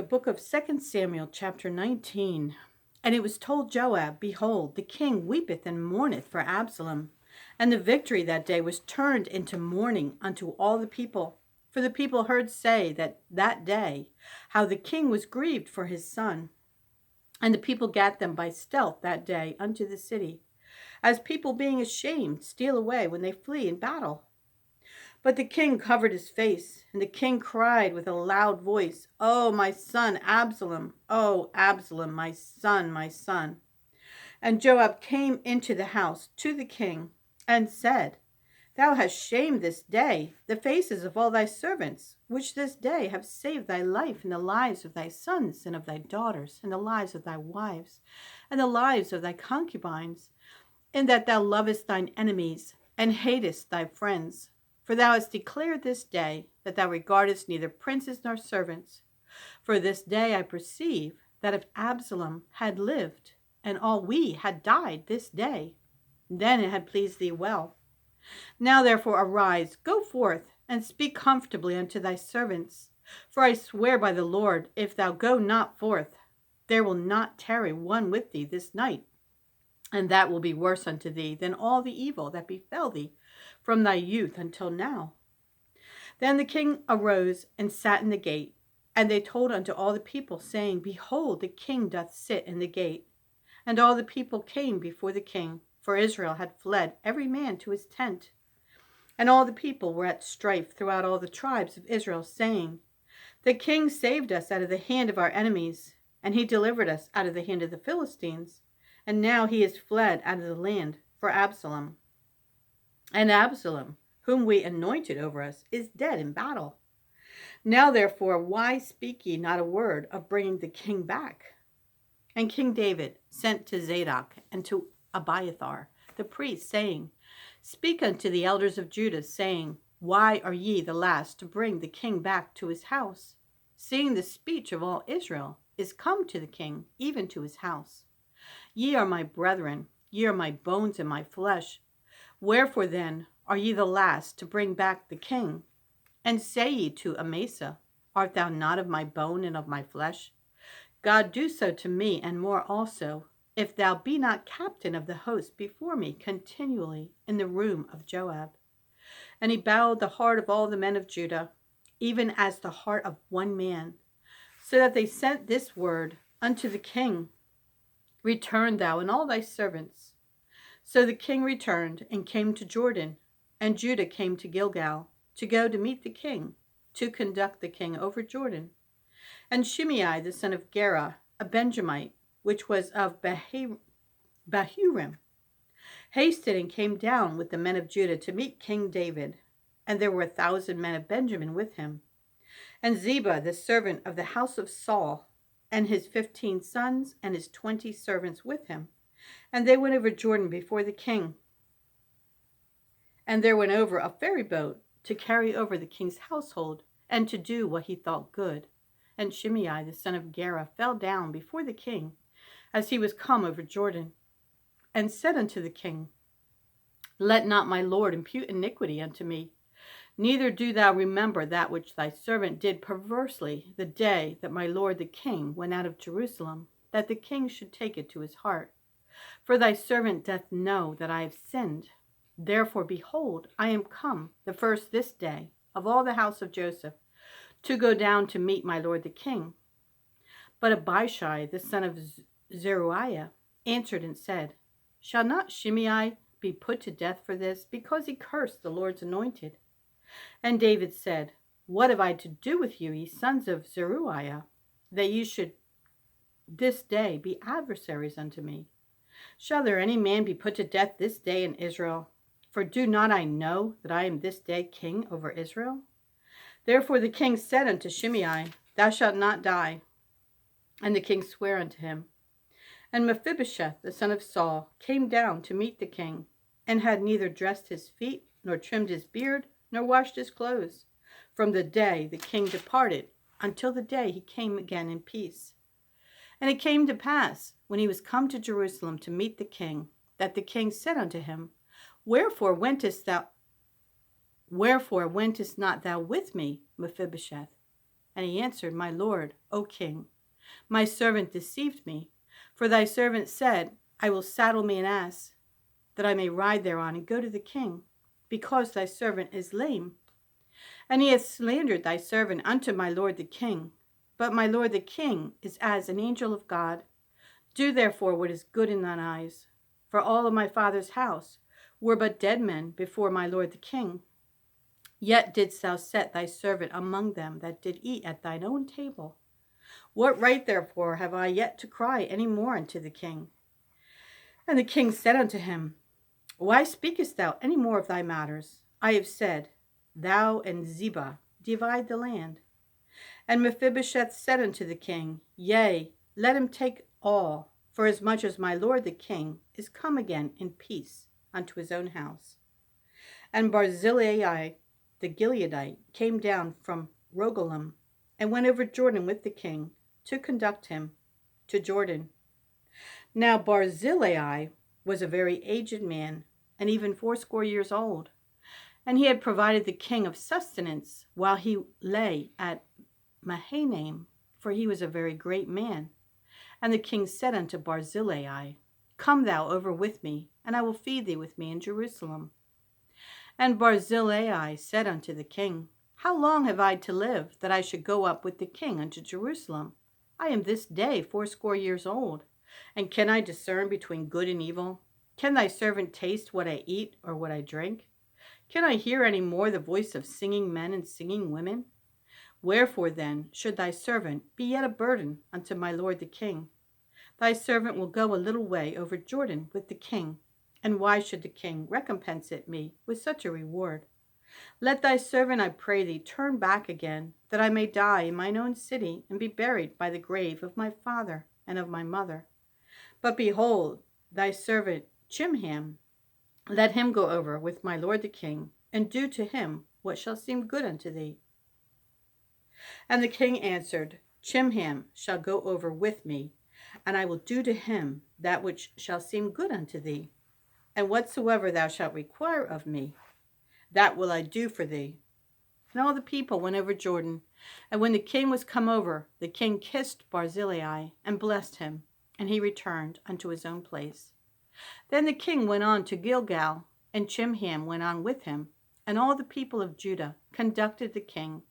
The book of 2 Samuel, chapter 19. And it was told Joab, Behold, the king weepeth and mourneth for Absalom. And the victory that day was turned into mourning unto all the people. For the people heard say that day how the king was grieved for his son. And the people gat them by stealth that day unto the city, as people being ashamed steal away when they flee in battle. But the king covered his face, and the king cried with a loud voice, Oh, my son Absalom! Oh, Absalom, my son, my son! And Joab came into the house to the king, and said, Thou hast shamed this day the faces of all thy servants, which this day have saved thy life, and the lives of thy sons and of thy daughters, and the lives of thy wives, and the lives of thy concubines, in that thou lovest thine enemies, and hatest thy friends. For thou hast declared this day that thou regardest neither princes nor servants. For this day I perceive that if Absalom had lived, and all we had died this day, then it had pleased thee well. Now therefore arise, go forth, and speak comfortably unto thy servants. For I swear by the Lord, if thou go not forth, there will not tarry one with thee this night, and that will be worse unto thee than all the evil that befell thee from thy youth until now. Then the king arose and sat in the gate, and they told unto all the people, saying, Behold, the king doth sit in the gate. And all the people came before the king, for Israel had fled every man to his tent. And all the people were at strife throughout all the tribes of Israel, saying, The king saved us out of the hand of our enemies, and he delivered us out of the hand of the Philistines. And now he is fled out of the land for Absalom. And Absalom, whom we anointed over us, is dead in battle. Now therefore, why speak ye not a word of bringing the king back? And King David sent to Zadok and to Abiathar the priest, saying, Speak unto the elders of Judah, saying, Why are ye the last to bring the king back to his house, seeing the speech of all Israel is come to the king, even to his house? Ye are my brethren, ye are my bones and my flesh. Wherefore then are ye the last to bring back the king? And say ye to Amasa, Art thou not of my bone and of my flesh? God do so to me, and more also, if thou be not captain of the host before me continually in the room of Joab. And he bowed the heart of all the men of Judah, even as the heart of one man, so that they sent this word unto the king, Return thou and all thy servants. So the king returned and came to Jordan, and Judah came to Gilgal to go to meet the king, to conduct the king over Jordan. And Shimei the son of Gera, a Benjamite, which was of Bahurim, hasted and came down with the men of Judah to meet King David. And there were 1,000 men of Benjamin with him. And Ziba, the servant of the house of Saul, and his 15 sons and his 20 servants with him. And they went over Jordan before the king. And there went over a ferry boat to carry over the king's household, and to do what he thought good. And Shimei the son of Gera fell down before the king, as he was come over Jordan, and said unto the king, Let not my lord impute iniquity unto me, neither do thou remember that which thy servant did perversely the day that my lord the king went out of Jerusalem, that the king should take it to his heart. For thy servant doth know that I have sinned. Therefore, behold, I am come the first this day of all the house of Joseph, to go down to meet my lord the king. But Abishai the son of Zeruiah answered and said, Shall not Shimei be put to death for this, because he cursed the Lord's anointed? And David said, What have I to do with you, ye sons of Zeruiah, that you should this day be adversaries unto me? Shall there any man be put to death this day in Israel? For do not I know that I am this day king over Israel? Therefore the king said unto Shimei, Thou shalt not die. And the king sware unto him. And Mephibosheth, the son of Saul, came down to meet the king, and had neither dressed his feet, nor trimmed his beard, nor washed his clothes, from the day the king departed until the day he came again in peace. And it came to pass, when he was come to Jerusalem to meet the king, that the king said unto him, Wherefore wentest not thou with me, Mephibosheth? And he answered, My lord, O king, my servant deceived me. For thy servant said, I will saddle me an ass, that I may ride thereon and go to the king, because thy servant is lame. And he hath slandered thy servant unto my lord the king. But my lord the king is as an angel of God. Do therefore what is good in thine eyes. For all of my father's house were but dead men before my lord the king. Yet didst thou set thy servant among them that did eat at thine own table. What right therefore have I yet to cry any more unto the king? And the king said unto him, Why speakest thou any more of thy matters? I have said, Thou and Ziba divide the land. And Mephibosheth said unto the king, Yea, let him take all, for as much as my lord the king is come again in peace unto his own house. And Barzillai the Gileadite came down from Rogelim, and went over Jordan with the king to conduct him to Jordan. Now Barzillai was a very aged man, and even 80 years old, and he had provided the king of sustenance while he lay at Mahanaim, for he was a very great man. And the king said unto Barzillai, Come thou over with me, and I will feed thee with me in Jerusalem. And Barzillai said unto the king, How long have I to live, that I should go up with the king unto Jerusalem? I am this day 80 years old, and can I discern between good and evil? Can thy servant taste what I eat or what I drink? Can I hear any more the voice of singing men and singing women? Wherefore then should thy servant be yet a burden unto my lord the king? Thy servant will go a little way over Jordan with the king, and why should the king recompense it me with such a reward? Let thy servant, I pray thee, turn back again, that I may die in mine own city, and be buried by the grave of my father and of my mother. But behold, thy servant Chimham, let him go over with my lord the king, and do to him what shall seem good unto thee. And the king answered, Chimham shall go over with me, and I will do to him that which shall seem good unto thee. And whatsoever thou shalt require of me, that will I do for thee. And all the people went over Jordan. And when the king was come over, the king kissed Barzillai and blessed him, and he returned unto his own place. Then the king went on to Gilgal, and Chimham went on with him. And all the people of Judah conducted the king,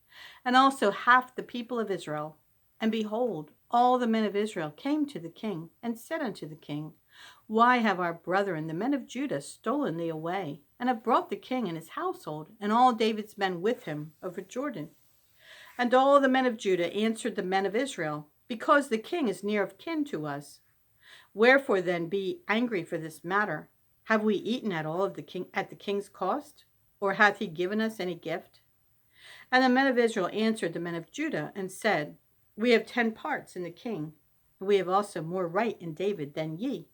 and also half the people of Israel. And behold, all the men of Israel came to the king, and said unto the king, Why have our brethren, the men of Judah, stolen thee away, and have brought the king and his household, and all David's men with him, over Jordan? And all the men of Judah answered the men of Israel, Because the king is near of kin to us. Wherefore then be angry for this matter? Have we eaten at all of the king at the king's cost? Or hath he given us any gift? And the men of Israel answered the men of Judah, and said, We have 10 parts in the king, and we have also more right in David than ye.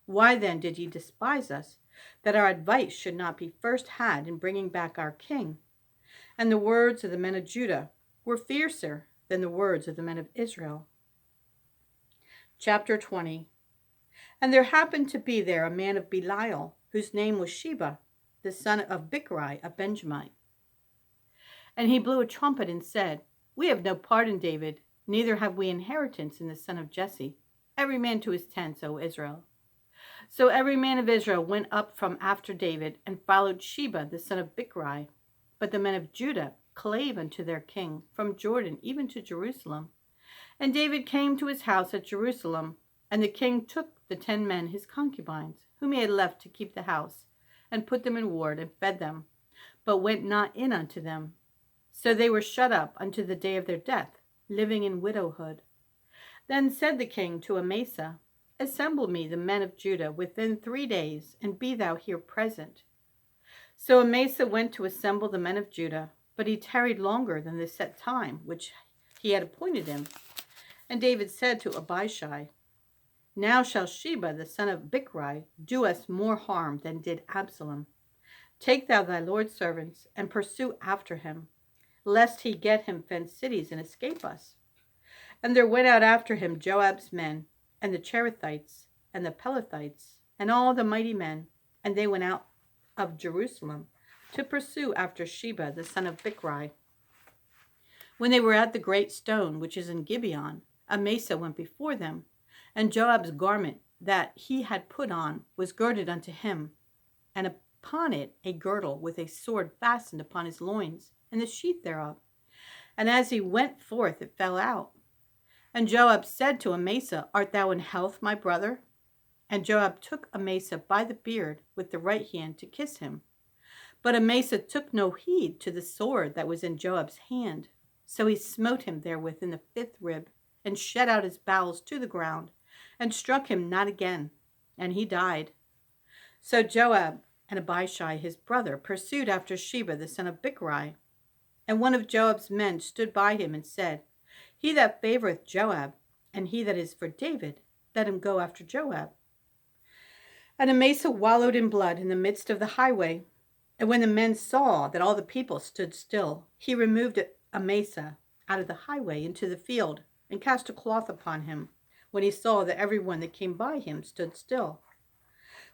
Why then did ye despise us, that our advice should not be first had in bringing back our king? And the words of the men of Judah were fiercer than the words of the men of Israel. Chapter 20. And there happened to be there a man of Belial, whose name was Sheba, the son of Bichri, a Benjamite. And he blew a trumpet and said, We have no part in David, neither have we inheritance in the son of Jesse. Every man to his tents, O Israel. So every man of Israel went up from after David, and followed Sheba, the son of Bichri. But the men of Judah clave unto their king, from Jordan even to Jerusalem. And David came to his house at Jerusalem, and the king took the 10 men his concubines, whom he had left to keep the house, and put them in ward, and fed them, but went not in unto them. So they were shut up unto the day of their death, living in widowhood. Then said the king to Amasa, Assemble me the men of Judah within 3 days, and be thou here present. So Amasa went to assemble the men of Judah, but he tarried longer than the set time which he had appointed him. And David said to Abishai, Now shall Sheba the son of Bichri do us more harm than did Absalom. Take thou thy Lord's servants, and pursue after him, lest he get him fenced cities and escape us. And there went out after him Joab's men, and the Cherethites, and the Pelethites, and all the mighty men, and they went out of Jerusalem to pursue after Sheba the son of Bichri. When they were at the great stone, which is in Gibeon, Amasa went before them, and Joab's garment that he had put on was girded unto him, and upon it a girdle with a sword fastened upon his loins, and the sheath thereof. And as he went forth, it fell out. And Joab said to Amasa, Art thou in health, my brother? And Joab took Amasa by the beard with the right hand to kiss him. But Amasa took no heed to the sword that was in Joab's hand. So he smote him therewith in the 5th rib, and shed out his bowels to the ground, and struck him not again, and he died. So Joab and Abishai his brother pursued after Sheba the son of Bichri. And one of Joab's men stood by him and said, He that favoreth Joab, and he that is for David, let him go after Joab. And Amasa wallowed in blood in the midst of the highway. And when the men saw that all the people stood still, he removed Amasa out of the highway into the field, and cast a cloth upon him, when he saw that every one that came by him stood still.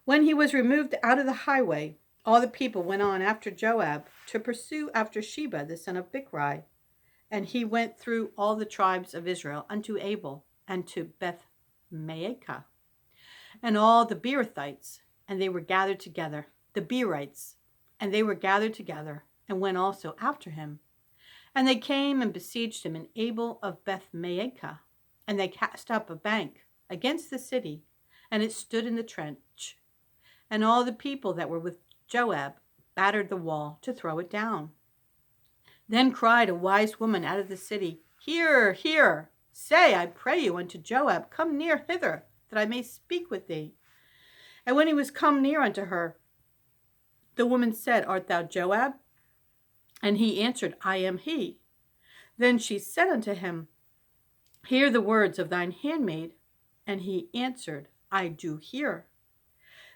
When he was removed out of the highway, all the people went on after Joab to pursue after Sheba the son of Bichri. And he went through all the tribes of Israel unto Abel, and to Beth-maacah, and all the Beerothites, and they were gathered together, the Beerites, and they were gathered together, and went also after him. And they came and besieged him in Abel of Beth-maacah, and they cast up a bank against the city, and it stood in the trench. And all the people that were with Joab battered the wall to throw it down. Then cried a wise woman out of the city, Hear, hear, say, I pray you, unto Joab, Come near hither, that I may speak with thee. And when he was come near unto her, the woman said, Art thou Joab? And he answered, I am he. Then she said unto him, Hear the words of thine handmaid. And he answered, I do hear.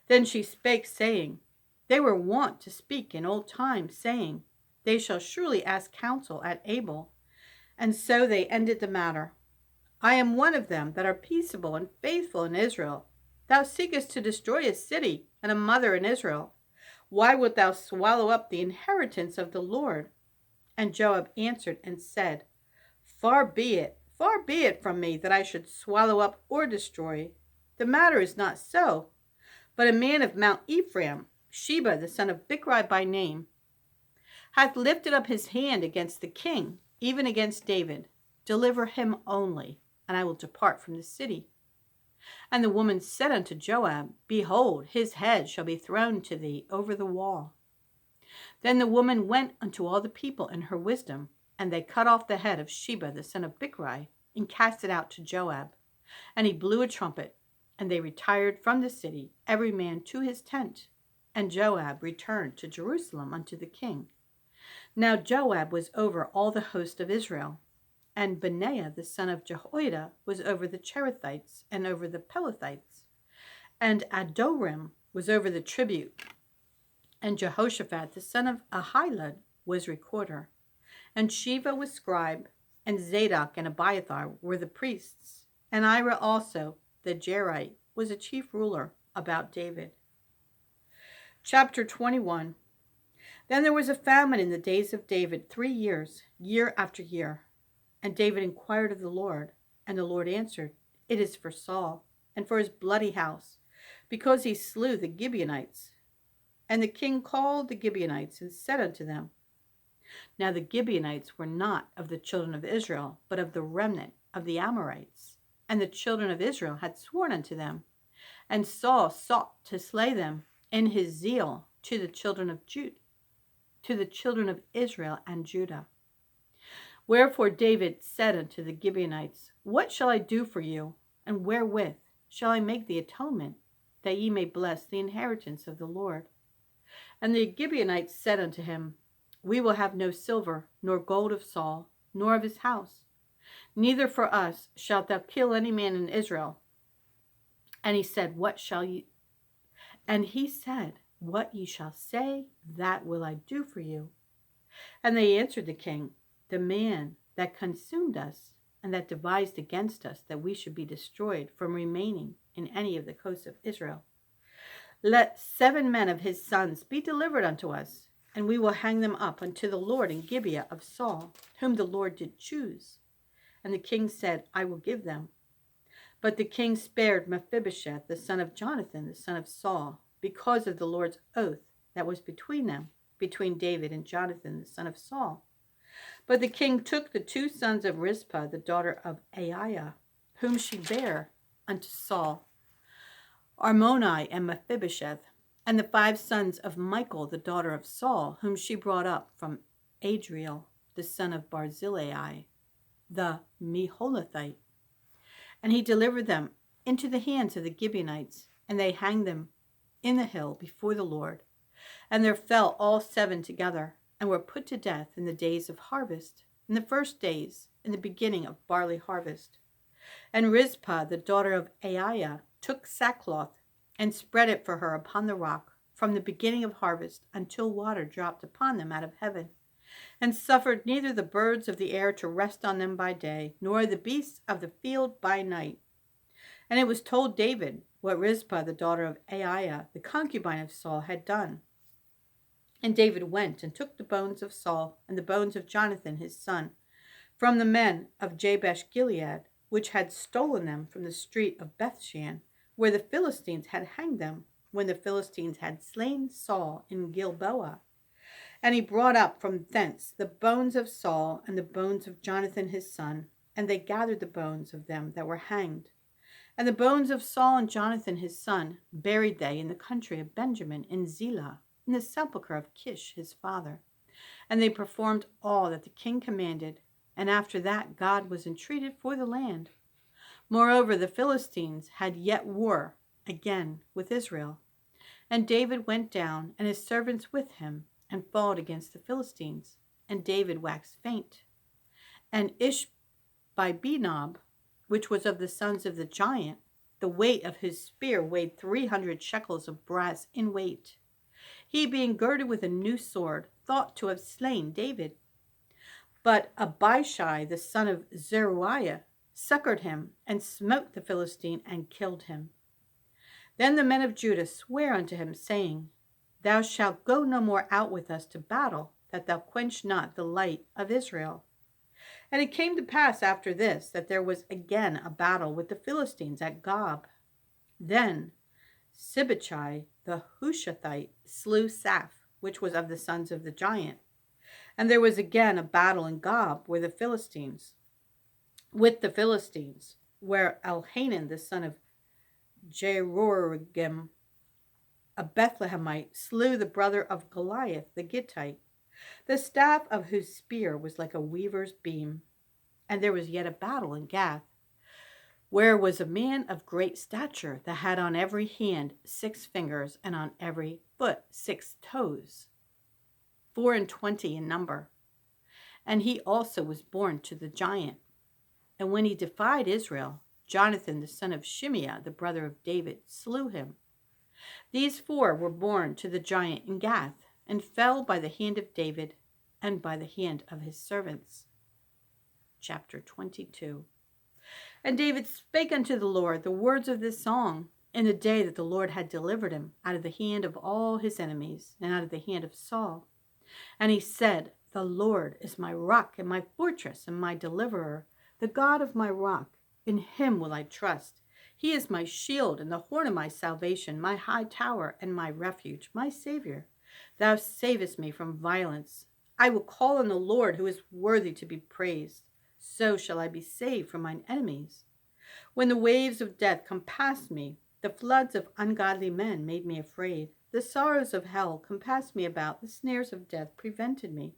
Then she spake, saying, They were wont to speak in old times, saying, They shall surely ask counsel at Abel. And so they ended the matter. I am one of them that are peaceable and faithful in Israel. Thou seekest to destroy a city and a mother in Israel. Why wilt thou swallow up the inheritance of the Lord? And Joab answered and said, far be it from me that I should swallow up or destroy. The matter is not so. But a man of Mount Ephraim, Sheba the son of Bichri by name, hath lifted up his hand against the king, even against David. Deliver him only, and I will depart from the city. And the woman said unto Joab, Behold, his head shall be thrown to thee over the wall. Then the woman went unto all the people in her wisdom, and they cut off the head of Sheba the son of Bichri, and cast it out to Joab. And he blew a trumpet, and they retired from the city, every man to his tent. And Joab returned to Jerusalem unto the king. Now Joab was over all the host of Israel, and Benaiah the son of Jehoiada was over the Cherethites and over the Pelethites, and Adoram was over the tribute, and Jehoshaphat the son of Ahilud was recorder, and Sheva was scribe, and Zadok and Abiathar were the priests, and Ira also, the Jerite, was a chief ruler about David. Chapter 21. Then there was a famine in the days of David 3 years, year after year. And David inquired of the Lord, and the Lord answered, It is for Saul, and for his bloody house, because he slew the Gibeonites. And the king called the Gibeonites, and said unto them, Now the Gibeonites were not of the children of Israel, but of the remnant of the Amorites. And the children of Israel had sworn unto them, and Saul sought to slay them in his zeal to the children of Israel and Judah. Wherefore David said unto the Gibeonites, What shall I do for you, and wherewith shall I make the atonement, that ye may bless the inheritance of the Lord? And the Gibeonites said unto him, We will have no silver, nor gold of Saul, nor of his house. Neither for us shalt thou kill any man in Israel. And he said, What ye shall say, that will I do for you. And they answered the king, The man that consumed us, and that devised against us that we should be destroyed from remaining in any of the coasts of Israel, let 7 men of his sons be delivered unto us, and we will hang them up unto the Lord in Gibeah of Saul, whom the Lord did choose. And the king said, I will give them. But the king spared Mephibosheth, the son of Jonathan, the son of Saul, because of the Lord's oath that was between them, between David and Jonathan, the son of Saul. But the king took the 2 sons of Rizpah, the daughter of Aiah, whom she bare unto Saul, Armoni and Mephibosheth, and the 5 sons of Michal, the daughter of Saul, whom she brought up from Adriel, the son of Barzillai, the Meholathite. And he delivered them into the hands of the Gibeonites, and they hanged them in the hill before the Lord. And there fell all 7 together, and were put to death in the days of harvest, in the first days, in the beginning of barley harvest. And Rizpah, the daughter of Aiah, took sackcloth, and spread it for her upon the rock, from the beginning of harvest until water dropped upon them out of heaven, and suffered neither the birds of the air to rest on them by day, nor the beasts of the field by night. And it was told David what Rizpah, the daughter of Aiah, the concubine of Saul, had done. And David went and took the bones of Saul and the bones of Jonathan his son from the men of Jabesh Gilead, which had stolen them from the street of Bethshan, where the Philistines had hanged them, when the Philistines had slain Saul in Gilboa. And he brought up from thence the bones of Saul and the bones of Jonathan his son, and they gathered the bones of them that were hanged. And the bones of Saul and Jonathan his son buried they in the country of Benjamin in Zelah, in the sepulchre of Kish his father. And they performed all that the king commanded, and after that God was entreated for the land. Moreover, the Philistines had yet war again with Israel. And David went down, and his servants with him, and fought against the Philistines. And David waxed faint. And Ishbi-benob, which was of the sons of the giant, the weight of his spear weighed 300 shekels of brass in weight. He, being girded with a new sword, thought to have slain David. But Abishai, the son of Zeruiah, succored him, and smote the Philistine, and killed him. Then the men of Judah sware unto him, saying, Thou shalt go no more out with us to battle, that thou quench not the light of Israel. And it came to pass after this, that there was again a battle with the Philistines at Gob. Then Sibbechai the Hushathite slew Saph, which was of the sons of the giant. And there was again a battle in Gob with the Philistines, where Elhanan the son of Jerorgim, a Bethlehemite, slew the brother of Goliath the Gittite, the staff of whose spear was like a weaver's beam. And there was yet a battle in Gath, where was a man of great stature, that had on every hand 6 fingers, and on every foot 6 toes, 24 in number. And he also was born to the giant. And when he defied Israel, Jonathan the son of Shimeah, the brother of David, slew him. These 4 were born to the giant in Gath, and fell by the hand of David, and by the hand of his servants. Chapter 22. And David spake unto the Lord the words of this song in the day that the Lord had delivered him out of the hand of all his enemies, and out of the hand of Saul. And he said, The Lord is my rock and my fortress and my deliverer, the God of my rock. In him will I trust. He is my shield and the horn of my salvation, my high tower and my refuge, my Savior. Thou savest me from violence. I will call on the Lord, who is worthy to be praised. So shall I be saved from mine enemies. When the waves of death compassed me, the floods of ungodly men made me afraid. The sorrows of hell compassed me about. The snares of death prevented me.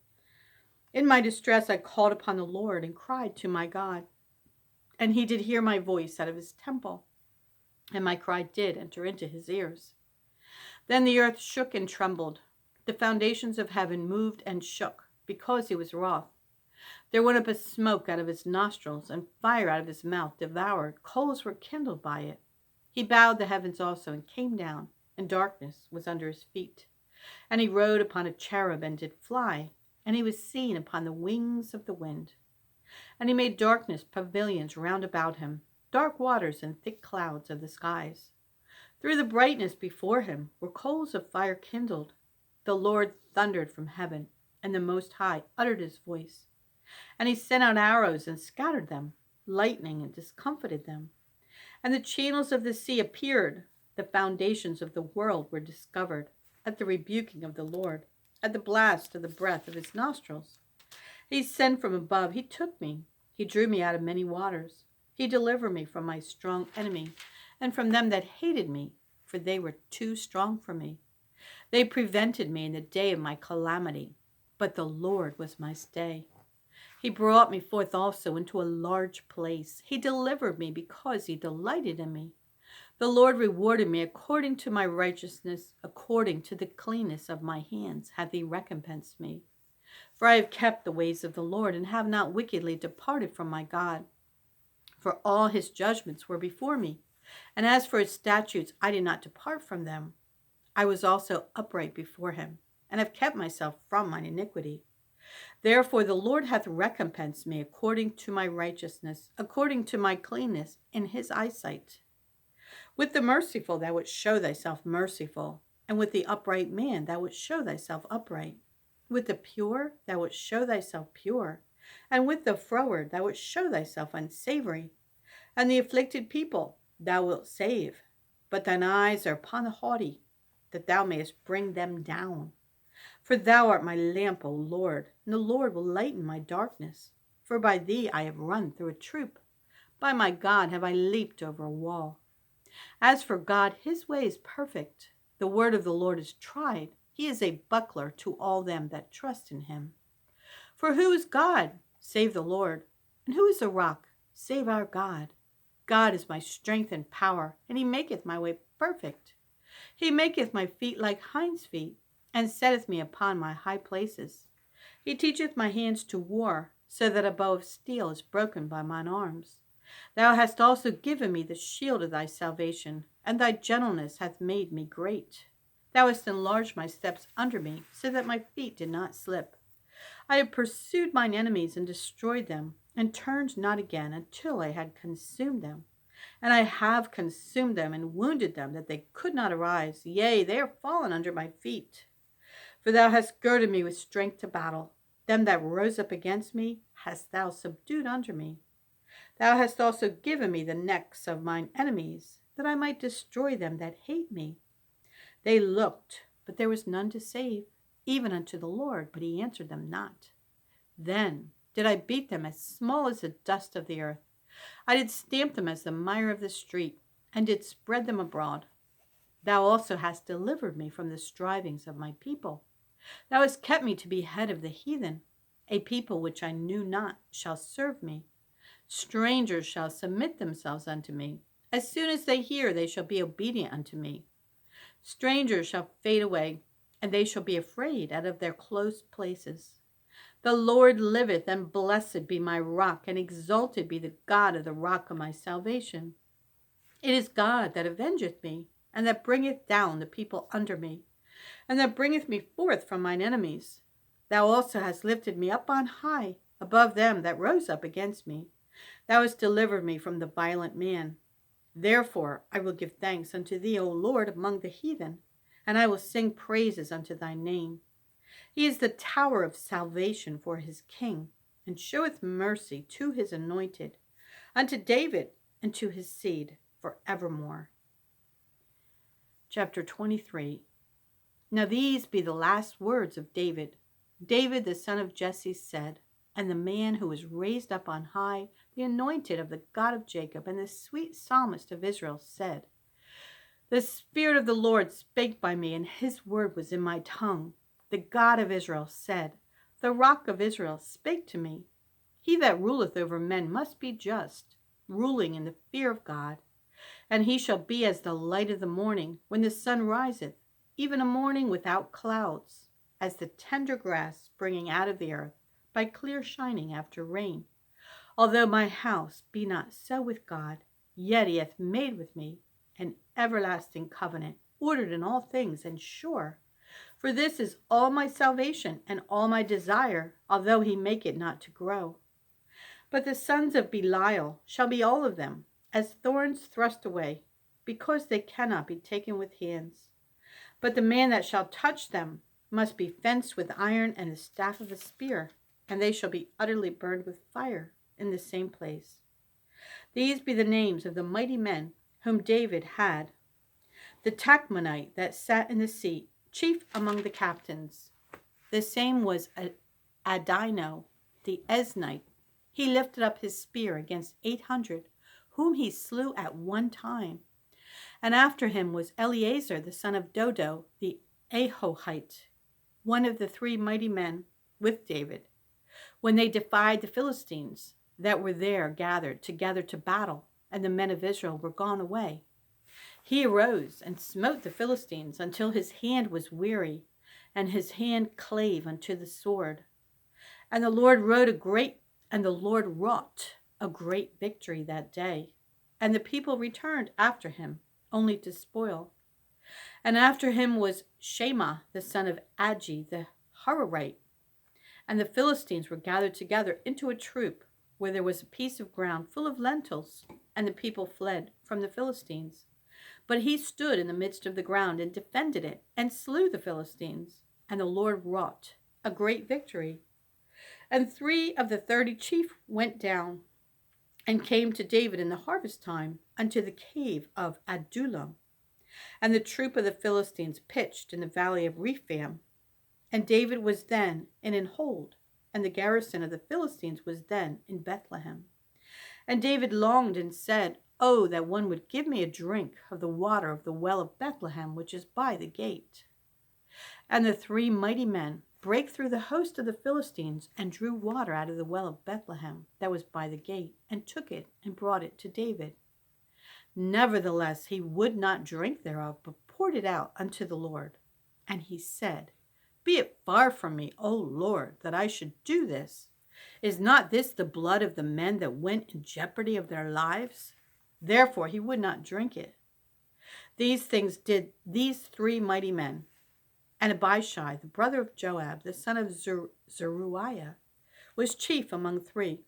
In my distress I called upon the Lord and cried to my God. And he did hear my voice out of his temple, and my cry did enter into his ears. Then the earth shook and trembled. The foundations of heaven moved and shook, because he was wroth. There went up a smoke out of his nostrils, and fire out of his mouth devoured. Coals were kindled by it. He bowed the heavens also, and came down, and darkness was under his feet. And he rode upon a cherub, and did fly, and he was seen upon the wings of the wind. And he made darkness pavilions round about him, dark waters and thick clouds of the skies. Through the brightness before him were coals of fire kindled. The Lord thundered from heaven, and the Most High uttered his voice. And he sent out arrows and scattered them, lightning and discomfited them. And the channels of the sea appeared. The foundations of the world were discovered at the rebuking of the Lord, at the blast of the breath of his nostrils. He sent from above. He took me. He drew me out of many waters. He delivered me from my strong enemy and from them that hated me, for they were too strong for me. They prevented me in the day of my calamity, but the Lord was my stay. He brought me forth also into a large place. He delivered me because he delighted in me. The Lord rewarded me according to my righteousness, according to the cleanness of my hands hath he recompensed me. For I have kept the ways of the Lord, and have not wickedly departed from my God. For all his judgments were before me, and as for his statutes, I did not depart from them. I was also upright before him, and have kept myself from mine iniquity. Therefore the Lord hath recompensed me according to my righteousness, according to my cleanness in his eyesight. With the merciful thou wouldst show thyself merciful, and with the upright man thou wouldst show thyself upright. With the pure thou wouldst show thyself pure, and with the froward thou wouldst show thyself unsavory. And the afflicted people thou wilt save, but thine eyes are upon the haughty, that thou mayest bring them down. For thou art my lamp, O Lord, and the Lord will lighten my darkness. For by thee I have run through a troop. By my God have I leaped over a wall. As for God, his way is perfect. The word of the Lord is tried. He is a buckler to all them that trust in him. For who is God, save the Lord? And who is a rock, save our God? God is my strength and power, and he maketh my way perfect. He maketh my feet like hinds' feet, and setteth me upon my high places. He teacheth my hands to war, so that a bow of steel is broken by mine arms. Thou hast also given me the shield of thy salvation, and thy gentleness hath made me great. Thou hast enlarged my steps under me, so that my feet did not slip. I have pursued mine enemies and destroyed them, and turned not again until I had consumed them. And I have consumed them and wounded them, that they could not arise. Yea, they are fallen under my feet. For thou hast girded me with strength to battle. Them that rose up against me hast thou subdued under me. Thou hast also given me the necks of mine enemies, that I might destroy them that hate me. They looked, but there was none to save, even unto the Lord, but he answered them not. Then did I beat them as small as the dust of the earth. I did stamp them as the mire of the street, and did spread them abroad. Thou also hast delivered me from the strivings of my people. Thou hast kept me to be head of the heathen. A people which I knew not shall serve me. Strangers shall submit themselves unto me. As soon as they hear, they shall be obedient unto me. Strangers shall fade away, and they shall be afraid out of their close places. The Lord liveth, and blessed be my rock, and exalted be the God of the rock of my salvation. It is God that avengeth me, and that bringeth down the people under me, and that bringeth me forth from mine enemies. Thou also hast lifted me up on high, above them that rose up against me. Thou hast delivered me from the violent man. Therefore I will give thanks unto thee, O Lord, among the heathen, and I will sing praises unto thy name. He is the tower of salvation for his king, and showeth mercy to his anointed, unto David and to his seed forevermore. Chapter 23. Now these be the last words of David. David the son of Jesse said, and the man who was raised up on high, the anointed of the God of Jacob, and the sweet psalmist of Israel said, the Spirit of the Lord spake by me, and his word was in my tongue. The God of Israel said, the rock of Israel spake to me. He that ruleth over men must be just, ruling in the fear of God. And he shall be as the light of the morning, when the sun riseth, even a morning without clouds, as the tender grass springing out of the earth, by clear shining after rain. Although my house be not so with God, yet he hath made with me an everlasting covenant, ordered in all things and sure. For this is all my salvation and all my desire, although he make it not to grow. But the sons of Belial shall be all of them, as thorns thrust away, because they cannot be taken with hands. But the man that shall touch them, must be fenced with iron and the staff of a spear, and they shall be utterly burned with fire in the same place. These be the names of the mighty men whom David had. The Tachmonite that sat in the seat, chief among the captains. The same was Adino, the Esnite. He lifted up his spear against 800, whom he slew at one time. And after him was Eleazar, the son of Dodo, the Ahohite, one of the 3 mighty men with David, when they defied the Philistines that were there gathered together to battle, and the men of Israel were gone away. He arose and smote the Philistines until his hand was weary, and his hand clave unto the sword. And the Lord wrought a great victory that day, and the people returned after him, only to spoil. And after him was Shema, the son of Agi, the Hararite. And the Philistines were gathered together into a troop, where there was a piece of ground full of lentils, and the people fled from the Philistines. But he stood in the midst of the ground and defended it, and slew the Philistines. And the Lord wrought a great victory. And 3 of the 30 chief went down, and came to David in the harvest time unto the cave of Adullam. And the troop of the Philistines pitched in the valley of Rephaim. And David was then in an hold, and the garrison of the Philistines was then in Bethlehem. And David longed and said, Oh, that one would give me a drink of the water of the well of Bethlehem, which is by the gate. And the 3 mighty men brake through the host of the Philistines, and drew water out of the well of Bethlehem that was by the gate, and took it and brought it to David. Nevertheless, he would not drink thereof, but poured it out unto the Lord. And he said, Be it far from me, O Lord, that I should do this. Is not this the blood of the men that went in jeopardy of their lives? Therefore he would not drink it. These things did these 3 mighty men. And Abishai, the brother of Joab, the son of Zeruiah, was chief among 3.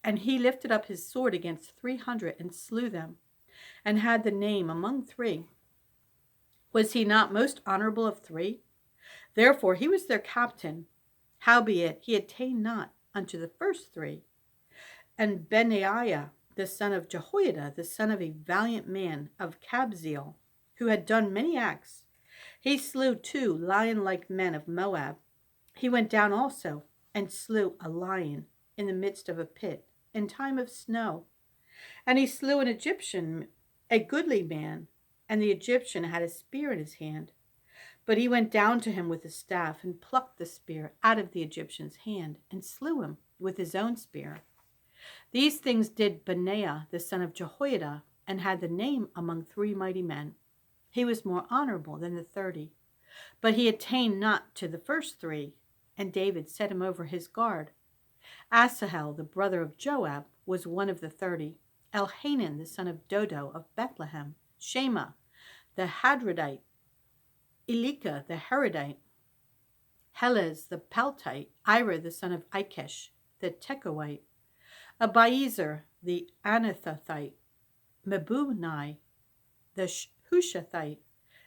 And he lifted up his sword against 300 and slew them, and had the name among 3. Was he not most honorable of 3? Therefore he was their captain. Howbeit he attained not unto the first 3. And Benaiah, the son of Jehoiada, the son of a valiant man of Kabzeel, who had done many acts, he slew 2 lion-like men of Moab. He went down also and slew a lion in the midst of a pit in time of snow. And he slew an Egyptian, a goodly man, and the Egyptian had a spear in his hand. But he went down to him with a staff, and plucked the spear out of the Egyptian's hand, and slew him with his own spear. These things did Benaiah the son of Jehoiada, and had the name among 3 mighty men. He was more honorable than the 30, but he attained not to the first 3, and David set him over his guard. Asahel, the brother of Joab, was one of the 30. Elhanan, the son of Dodo of Bethlehem. Shema, the Hadradite. Elika, the Harodite. Helez, the Paltite. Ira, the son of Ikesh, the Tekoite. Abiezer, the Anathothite. Mebunai, the Hushathite.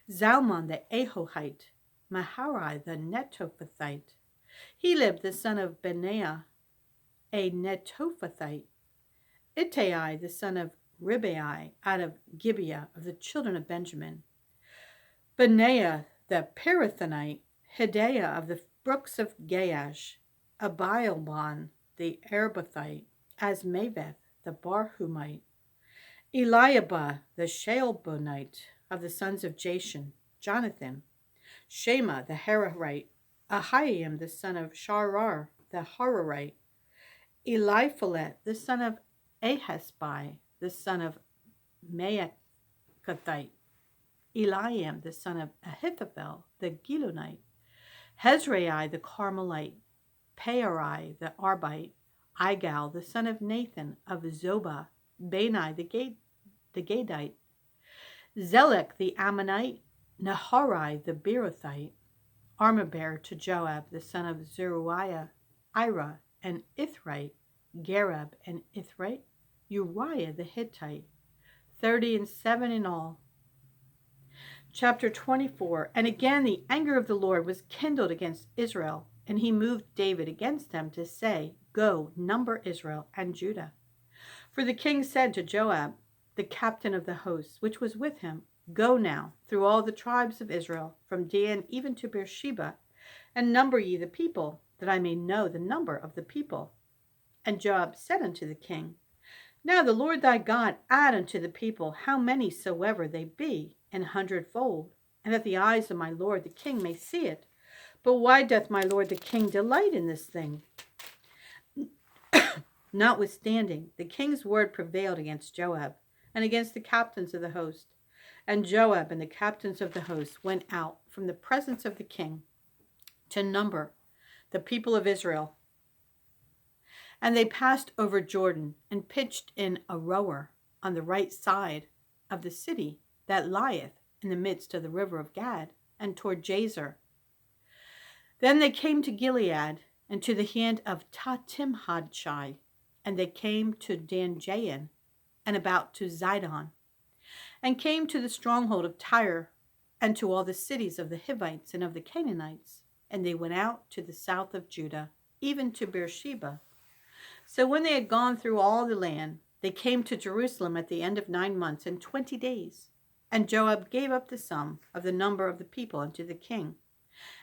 Zalmon, the Ahohite. Maharai, the Netophathite. Helib, the son of Benaiah, a Netophathite. Ittai, the son of Ribai, out of Gibeah of the children of Benjamin. Benaiah, the Pirathonite. Hidaiah of the brooks of Gaash. Abialbon, the Arbathite. Asmaveth, the Barhumite. Eliabah, the Shealbonite, of the sons of Jashan. Jonathan. Shema, the Hararite. Ahiam, the son of Sharar, the Hararite. Eliphalet, the son of Ahasbai, the son of Maacathite. Eliam, the son of Ahithophel, the Gilonite. Hezrai, the Carmelite. Paarai, the Arbite. Igal, the son of Nathan, of Zobah. Bani, the Gadite. Zelek, the Ammonite. Naharai, the Beerothite. Armor-bearer to Joab, the son of Zeruiah. Ira, and Ithrite. Gareb, and Ithrite. Uriah, the Hittite. 37 in all. Chapter 24. And again the anger of the Lord was kindled against Israel, and he moved David against them to say, Go, number Israel and Judah. For the king said to Joab, the captain of the host, which was with him, Go now through all the tribes of Israel, from Dan even to Beersheba, and number ye the people, that I may know the number of the people. And Joab said unto the king, Now the Lord thy God add unto the people how many soever they be, 100-fold, and that the eyes of my lord the king may see it. But why doth my lord the king delight in this thing? Notwithstanding, the king's word prevailed against Joab, and against the captains of the host. And Joab and the captains of the host went out from the presence of the king to number the people of Israel. And they passed over Jordan, and pitched in Aroer on the right side of the city that lieth in the midst of the river of Gad, and toward Jazer. Then they came to Gilead, and to the hand of Tahtimhodshai, and they came to Danjain, and about to Zidon, and came to the stronghold of Tyre, and to all the cities of the Hivites and of the Canaanites, and they went out to the south of Judah, even to Beersheba. So when they had gone through all the land, they came to Jerusalem at the end of 9 months and 20 days. And Joab gave up the sum of the number of the people unto the king.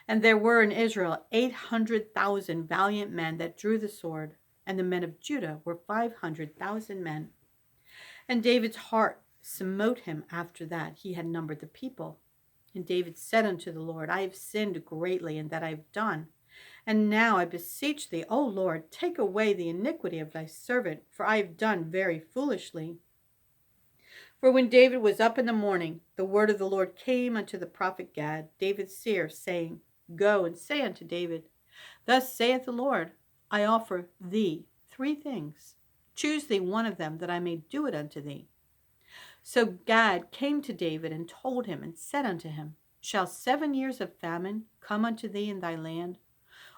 And there were in Israel 800,000 valiant men that drew the sword, and the men of Judah were 500,000 men. And David's heart smote him after that he had numbered the people. And David said unto the Lord, I have sinned greatly in that I have done. And now I beseech thee, O Lord, take away the iniquity of thy servant, for I have done very foolishly. For when David was up in the morning, the word of the Lord came unto the prophet Gad, David's seer, saying, Go and say unto David, Thus saith the Lord, I offer thee 3 things. Choose thee one of them, that I may do it unto thee. So Gad came to David and told him, and said unto him, Shall 7 years of famine come unto thee in thy land?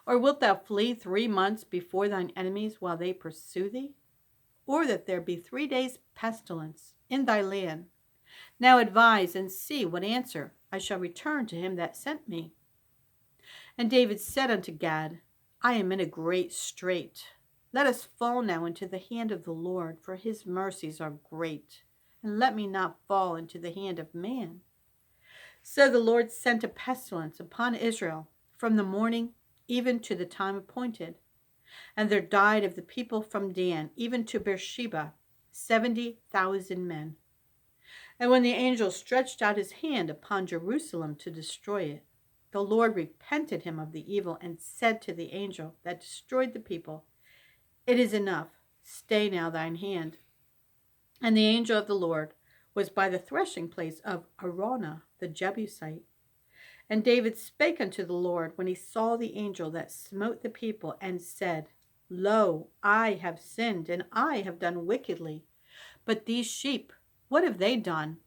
Or wilt thou flee 3 months before thine enemies while they pursue thee? Or that there be 3 days pestilence in thy land? Now advise and see what answer I shall return to him that sent me. And David said unto Gad, I am in a great strait. Let us fall now into the hand of the Lord, for his mercies are great, and let me not fall into the hand of man. So the Lord sent a pestilence upon Israel from the morning even to the time appointed. And there died of the people from Dan even to Beersheba 70,000 men. And when the angel stretched out his hand upon Jerusalem to destroy it, the Lord repented him of the evil, and said to the angel that destroyed the people, It is enough, stay now thine hand. And the angel of the Lord was by the threshing place of Araunah the Jebusite. And David spake unto the Lord when he saw the angel that smote the people, and said, Lo, I have sinned, and I have done wickedly. But these sheep, what have they done?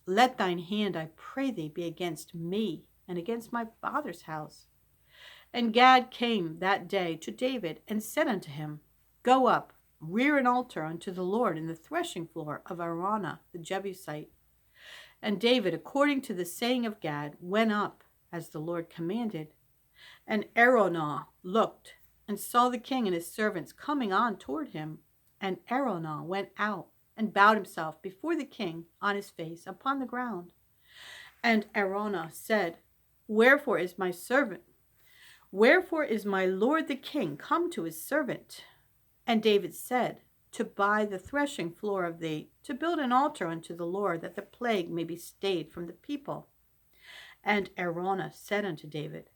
Let thine hand, I pray thee, be against me, and against my father's house. And Gad came that day to David, and said unto him, Go up, rear an altar unto the Lord in the threshing floor of Araunah the Jebusite. And David, according to the saying of Gad, went up, as the Lord commanded. And Araunah looked, and saw the king and his servants coming on toward him. And Araunah went out, and bowed himself before the king on his face upon the ground. And Araunah said, Wherefore is my lord the king come to his servant? And David said, To buy the threshing floor of thee, to build an altar unto the Lord, that the plague may be stayed from the people. And Araunah said unto David,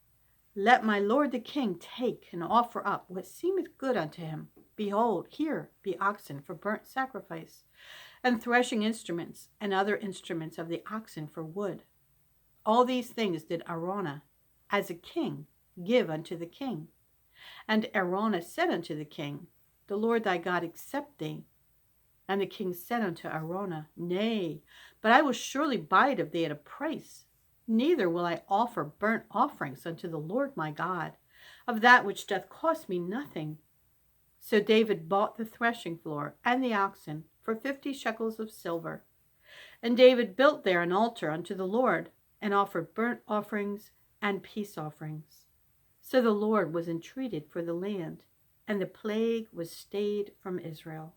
Let my lord the king take and offer up what seemeth good unto him. Behold, here be oxen for burnt sacrifice, and threshing instruments, and other instruments of the oxen for wood. All these things did Araunah, as a king, give unto the king. And Araunah said unto the king, The Lord thy God accept thee. And the king said unto Araunah, Nay, but I will surely buy it of thee at a price. Neither will I offer burnt offerings unto the Lord my God, of that which doth cost me nothing. So David bought the threshing floor and the oxen for 50 shekels of silver. And David built there an altar unto the Lord, and offered burnt offerings and peace offerings. So the Lord was entreated for the land, and the plague was stayed from Israel.